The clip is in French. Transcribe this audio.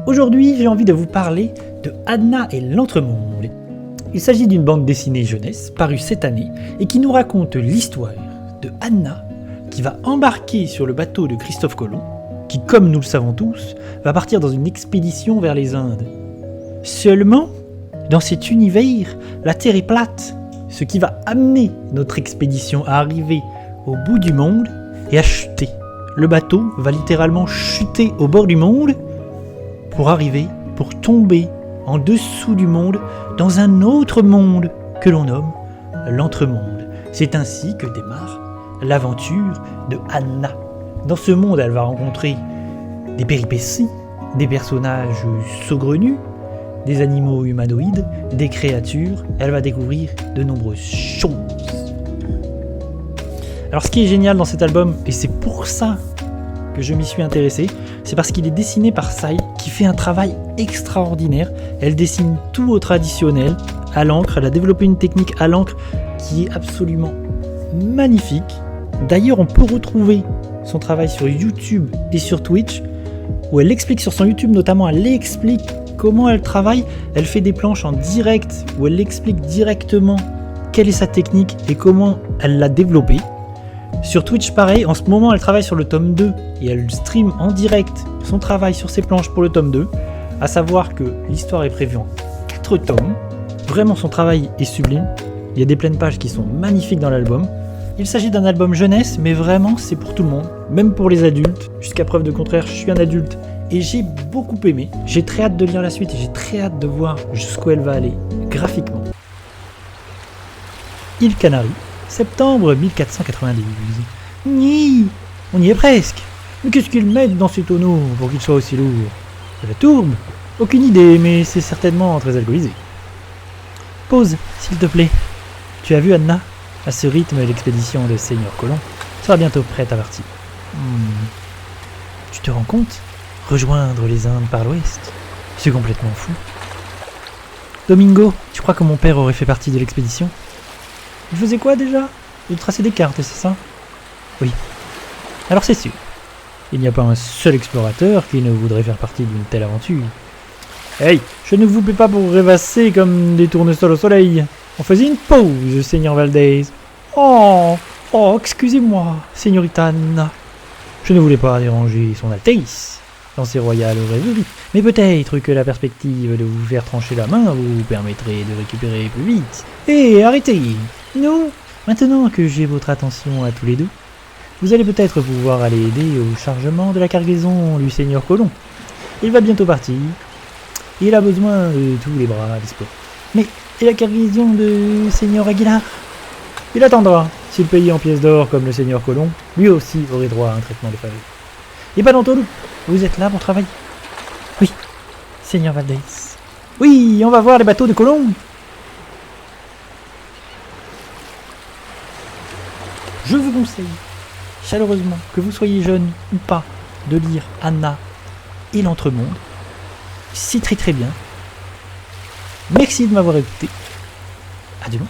Aujourd'hui, j'ai envie de vous parler de Anna et l'Entremonde. Il s'agit d'une bande dessinée jeunesse parue cette année et qui nous raconte l'histoire de Anna qui va embarquer sur le bateau de Christophe Colomb, qui, comme nous le savons tous, va partir dans une expédition vers les Indes. Seulement, dans cet univers, la Terre est plate, ce qui va amener notre expédition à arriver au bout du monde et à chuter. Le bateau va littéralement chuter au bord du monde pour tomber en dessous du monde dans un autre monde que l'on nomme l'Entremonde. C'est ainsi que démarre l'aventure de Anna. Dans ce monde, elle va rencontrer des péripéties, des personnages saugrenus, des animaux humanoïdes, des créatures. Elle va découvrir de nombreuses choses. Alors ce qui est génial dans cet album, et c'est pour ça que je m'y suis intéressé, c'est parce qu'il est dessiné par Sai, qui fait un travail extraordinaire. Elle dessine tout au traditionnel, à l'encre. Elle a développé une technique à l'encre qui est absolument magnifique. D'ailleurs, on peut retrouver son travail sur YouTube et sur Twitch, où elle explique sur son YouTube notamment, elle explique comment elle travaille. Elle fait des planches en direct, où elle explique directement quelle est sa technique et comment elle l'a développée. Sur Twitch, pareil, en ce moment, elle travaille sur le tome 2 et elle stream en direct son travail sur ses planches pour le tome 2. À savoir que l'histoire est prévue en 4 tomes. Vraiment, son travail est sublime. Il y a des pleines pages qui sont magnifiques dans l'album. Il s'agit d'un album jeunesse, mais vraiment, c'est pour tout le monde, même pour les adultes. Jusqu'à preuve de contraire, je suis un adulte et j'ai beaucoup aimé. J'ai très hâte de lire la suite et j'ai très hâte de voir jusqu'où elle va aller graphiquement. Île Canaries, septembre 1492. Ni, on y est presque. Mais qu'est-ce qu'ils mettent dans ces tonneaux pour qu'ils soient aussi lourds? De la tourbe? Aucune idée, mais c'est certainement très alcoolisé. Pause, s'il te plaît. Tu as vu, Anna? À ce rythme, l'expédition de Seigneur Colomb sera bientôt prête à partir. Tu te rends compte? Rejoindre les Indes par l'ouest, c'est complètement fou. Domingo, tu crois que mon père aurait fait partie de l'expédition? Il faisait quoi déjà? Il traçait des cartes, c'est ça? Oui. Alors c'est sûr. Il n'y a pas un seul explorateur qui ne voudrait faire partie d'une telle aventure. Hey, je ne vous paie pas pour rêvasser comme des tournesols au soleil. On faisait une pause, Seigneur Valdez. Oh, excusez-moi, Señorita Anna. Je ne voulais pas déranger son Altesse dans ses royales rêveries, mais peut-être que la perspective de vous faire trancher la main vous permettrait de récupérer plus vite. Hé, arrêtez! Non, maintenant que j'ai votre attention à tous les deux, vous allez peut-être pouvoir aller aider au chargement de la cargaison du Seigneur Colomb. Il va bientôt partir. Il a besoin de tous les bras dispo. Mais, et la cargaison de Seigneur Aguilar? Il attendra. S'il payait en pièces d'or comme le Seigneur Colomb, lui aussi aurait droit à un traitement de faveur. Et pas d'Antolo, vous êtes là pour travailler? Oui, Seigneur Valdez. Oui, on va voir les bateaux de Colomb. Je vous conseille chaleureusement, que vous soyez jeune ou pas, de lire Anna et l'Entremonde. C'est très très bien. Merci de m'avoir écouté. À demain.